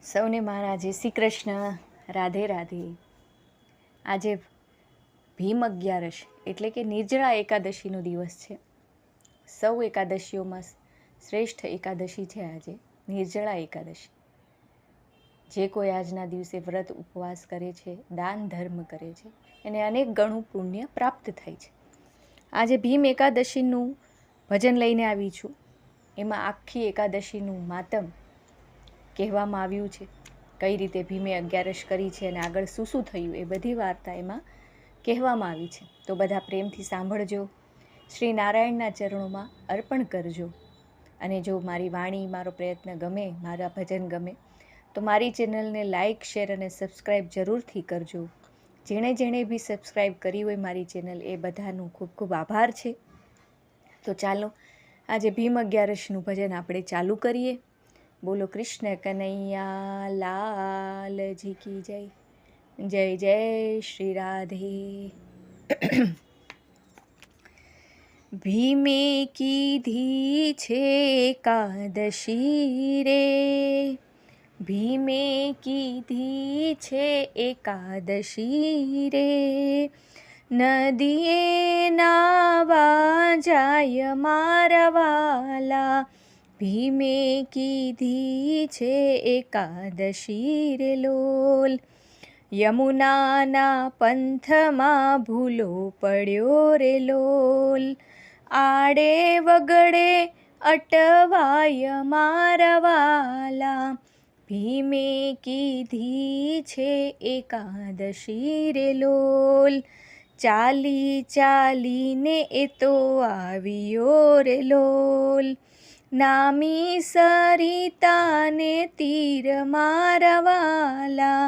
સૌને મારા જય શ્રી કૃષ્ણ, રાધે રાધે. આજે ભીમ અગિયારસ એટલે કે નિર્જળા એકાદશીનો દિવસ છે. સૌ એકાદશીઓમાં શ્રેષ્ઠ એકાદશી છે આજે નિર્જળા એકાદશી. જે કોઈ આજના દિવસે વ્રત ઉપવાસ કરે છે, દાન ધર્મ કરે છે, એને અનેક ગણું પુણ્ય પ્રાપ્ત થાય છે. આજે ભીમ એકાદશીનું ભજન લઈને આવી છું. એમાં આખી એકાદશીનું માતમ કહેવામાં આવ્યું છે. કઈ રીતે ભીમે અગિયારસ કરી છે અને આગળ શું શું થયું એ બધી વાર્તા એમાં કહેવામાં આવી છે. તો બધા પ્રેમથી સાંભળજો, શ્રી નારાયણના ચરણોમાં અર્પણ કરજો. અને જો મારી વાણી, મારો પ્રયત્ન ગમે, મારા ભજન ગમે તો મારી ચેનલને લાઇક, શેર અને સબસ્ક્રાઈબ જરૂરથી કરજો. જેણે જેણે બી સબસ્ક્રાઈબ કરી હોય મારી ચેનલ એ બધાનું ખૂબ ખૂબ આભાર છે. તો ચાલો આજે ભીમ અગિયારસનું ભજન આપણે ચાલુ કરીએ. બોલો કૃષ્ણ કનૈયા લાલજી કી જય. જય જય શ્રી રાધે. ભીમે કીધી છે એકાદશી રે, ભીમે કીધી છે એકાદશી રે, નદીએ નાવા જાય મારા વાલા, ભીમે કીધી છે એકાદશી રે લોલ. યમુનાના પંથમાં ભૂલો પડ્યો રે લોલ, આડે વગડે અટવાય મારા વાલા, ભીમે કીધી છે એકાદશી રે લોલ. ચાલી ચાલીને એ તો આવ્યો રે લોલ, નામી સરિતાને તીર મારા વાલા,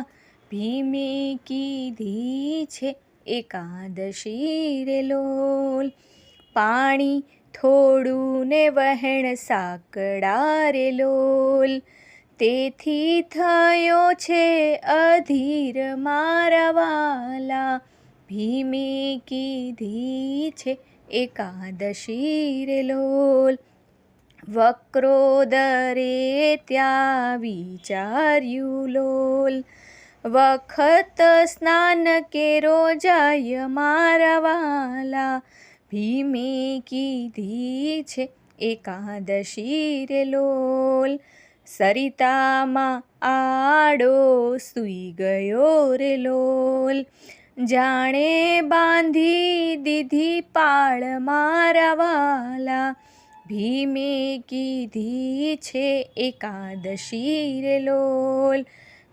ભીમે કીધી છે એકાદશી રે લોલ. પાણી થોડું ને વહેણ સાંકળા રે લોલ, તેથી થયો છે અધીર મારા વાલા, ભીમે કીધી છે એકાદશી રે લોલ. વક્રોદરે ત્યાં વિચાર્યું લોલ, વખત સ્નાન કેરો જાય મારા વાલા, ભીમે કીધી છે એકાદશી રે લોલ. સરિતામાં આડો સૂઈ ગયો રે લોલ, જાણે બાંધી દીધી પાળ મારા વાલા, ભીમે કીધી છે એકાદશી રે લોલ.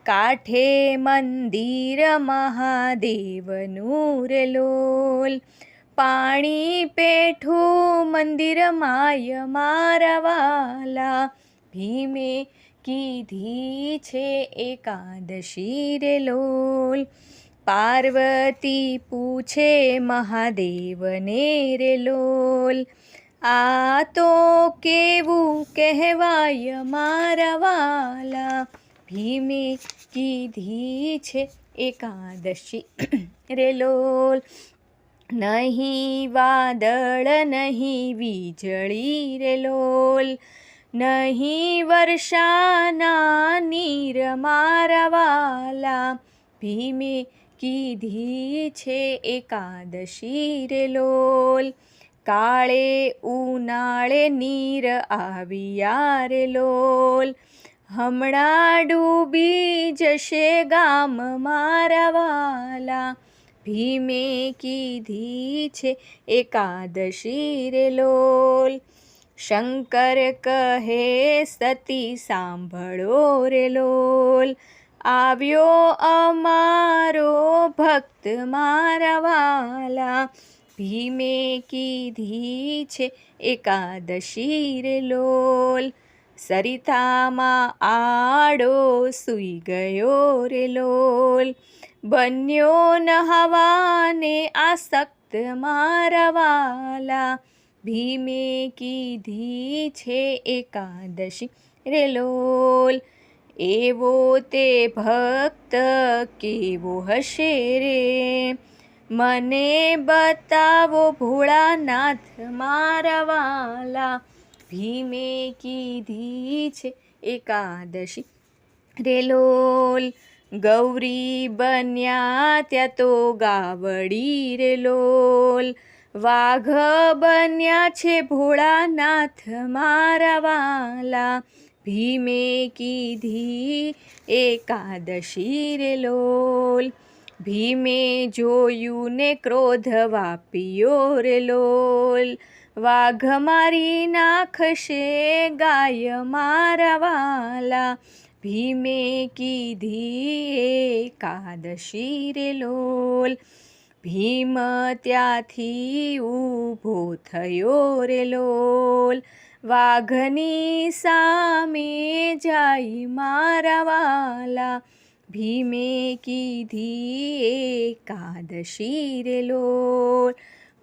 કાંઠે મંદિર મહાદેવનું રે લોલ, પાણી પેઠું મંદિર માય મારા વાલા, ભીમે કીધી છે એકાદશી રે લોલ. પાર્વતી પૂછે મહાદેવને રે લોલ, આ તો કેવું કહેવાય મારા વાલા, ભીમે કીધી છે એકાદશી રે લોલ. નહીં વાદળ નહીં વીજળી રે લોલ, નહીં વર્ષાના નીર મારા વાલા, ભીમે કીધી છે એકાદશી રે લોલ. કાળે ઉનાળે નીર આવ્યા રે લોલ, હમણાં ડૂબી જશે ગામ મારા વાલા, ભીમે કીધી છે એકાદશી રે લોલ. શંકર કહે સતી સાંભળો રે લોલ, આવ્યો અમારો ભક્ત મારા વાલા, ભીમે કીધી છે એકાદશી રે લોલ. સરિતામાં આડો સૂઈ ગયો રે લોલ, બન્યો નહાવાને આસક્ત મારા વાલા, ભીમે કીધી છે એકાદશી રે લોલ. એવો તે ભક્ત કેવો હશે રે, મને બતાવો ભોળાનાથ મારા વાલા, ભીમે કીધી છે એકાદશી રે લોલ. ગૌરી બન્યા ત્યાં તો ગાવડી રે લોલ. વાઘ બન્યા છે ભોળાનાથ મારા વાલા. ભીમે કીધી એકાદશી રે લોલ. ભીમે જોયું ને ક્રોધ વાપ્યો રે લોલ. વાઘ મારી નાખશે ગાય મારા વાલા. ભીમે કીધી એકાદશી રે લોલ. ભીમ ત્યાંથી ઊભો થયો રે લોલ. વાઘની સામે જાય મારા વાલા. ભીમે કીધી એકાદશી રે લોલ.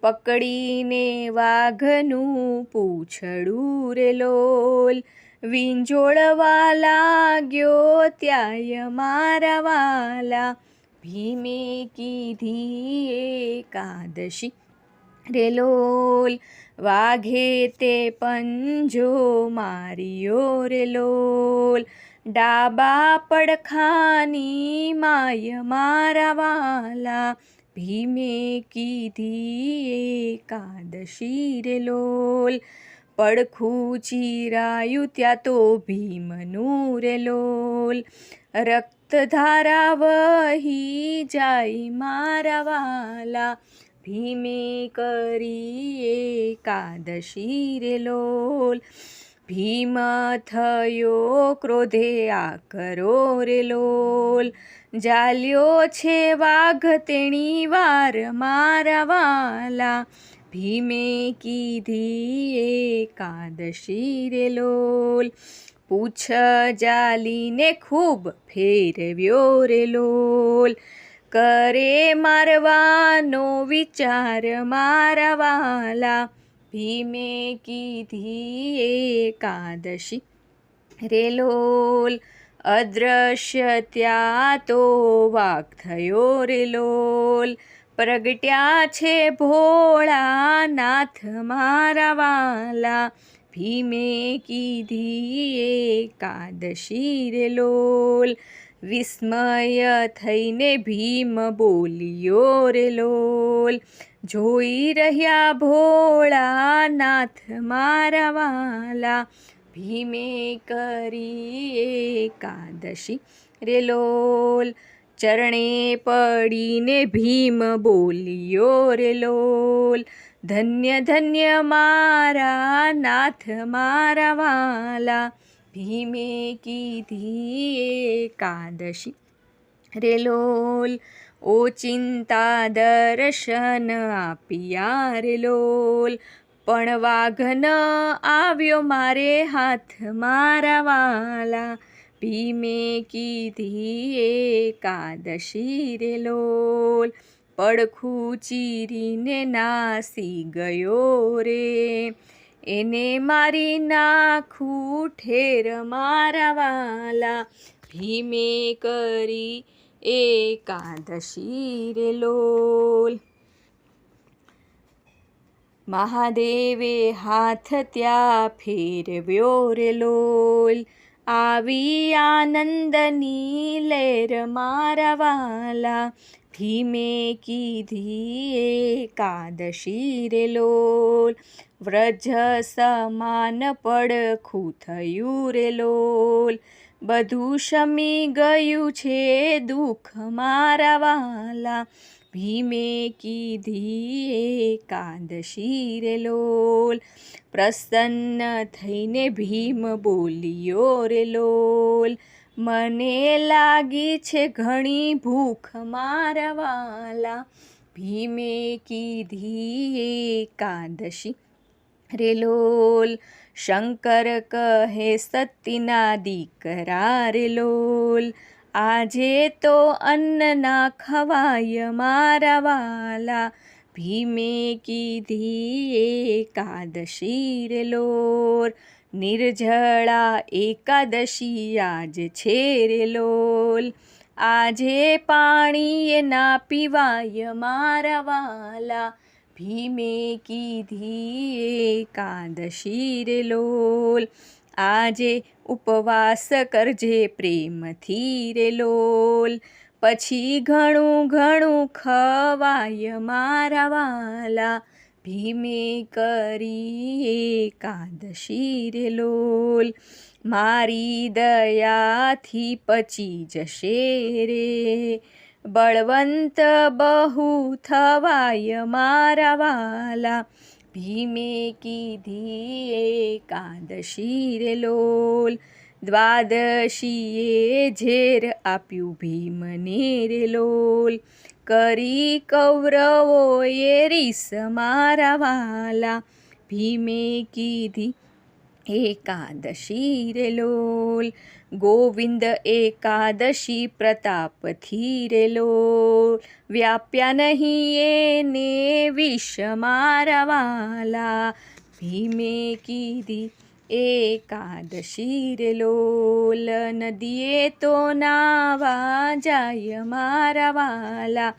પકડીને વાઘનું પૂંછડું રે લોલ. વીંજોળવા લાગ્યો ત્યાંય મારા વાલા. ભીમે કીધી એકાદશી રે લોલ. વાઘે તે પંજો માર્યો રે લોલ. ડાબા પડખાની માય મારા વાલા. ભીમે કીધી એકાદશી રે લોલ. પડખું ચીરાયું ત્યાં તો ભીમનું રે લોલ. રક્તધારા વહી જાય મારા વાલા. ભીમે કરી એકાદશી રે લોલ. ભીમ થયો ક્રોધે આકરો રે લોલ. જાલ્યો છે વાઘ તેણી વાર મારા વાલા. ભીમે કીધી એકાદશી રે લોલ. પૂછ જાલીને ખૂબ ફેરવ્યો રે લોલ. કરે મારવાનો વિચાર મારા વાલા. ભીમે કીધી એકાદશી રે લોલ. અદ્રશ્ય ત્યાં તો વાઘ થયો રે લોલ. પ્રગટ્યા છે ભોળાનાથ મારા વાલા. ભીમે કીધી એકાદશી રે લોલ. વિસ્મય થઈને ભીમ બોલ્યો રે લોલ. જોઈ રહ્યા ભોળાનાથ મારા વાલા. ભીમે કરી એકાદશી રે લોલ. ચરણે પડીને ભીમ બોલ્યો રે લોલ. ધન્ય ધન્ય મારા નાથ મારા વાલા. ભીમે કીધી એકાદશી રે લોલ. ઓચિંતા દર્શન આપ્યા રે લોલ. પણ વાઘ ન આવ્યો મારે હાથ મારા વાલા. ભીમે કીધી એકાદશી રે લોલ. પડખું ચીરીને નાસી ગયો રે. એને મારી નાખું ઠેર મારા વાલા. ભીમે કરી એકાદશી રે લોલ. મહાદેવે હાથ ત્યાં ફેરવ્યો રે લોલ. આવી આનંદની લહેર મારા વાલા. ભીમે કીધી એકાદશી રે લોલ. વ્રજ સમાન પડખું થયું રે લોલ. બધું શમી ગયું છે દુઃખ મારા વાલા. ભીમે કીધી એકાદશી રે લોલ. પ્રસન્ન થઈને ભીમ બોલ્યો રે લોલ. મને લાગી છે ઘણી ભૂખ મારા વાલા. ભીમે કીધી એકાદશી રે લોલ. શંકર કહે સતીના દીકરા રે લોલ. આજે તો અન્ન ના ખવાય મારા વાલા. ભીમે કીધી એકાદશી રે લોલ. નિર્જળા એકાદશી આજ છે રે લોલ. આજે પાણી ના પીવાય મારા વાલા. ભીમે કીધી એકાદશી રે લોલ. આજે ઉપવાસ કરજે પ્રેમથી રે લોલ, પછી ઘણું ઘણું ખવાય મારા વાલા, ભીમે કરી એકાદશી રે લોલ, મારી દયાથી પચી જશે રે, બળવંત બહુ થવાય મારા વાલા, ભીમે કીધી એકાદશી રે લોલ, દ્વાદશીએ ઝેર આપ્યું ભીમને રે લોલ, કરી કૌરવોએ રીસ મારા વાલા, ભીમે કીધી એકાદશી રે લોલ, ગોવિંદ એકાદશી પ્રતાપથી રે લોલ, વ્યાપ્યા નહીં એને વિષ મારા વાલા, ભીમે કીધી એકાદશી રે લોલ, નદીએ તો નાવા જાય મારા વાલા,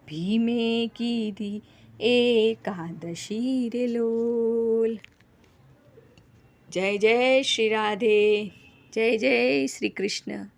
ભીમે કીધી એકાદશી રે લોલ. જય જય શ્રી રાધે, જય જય શ્રી કૃષ્ણ.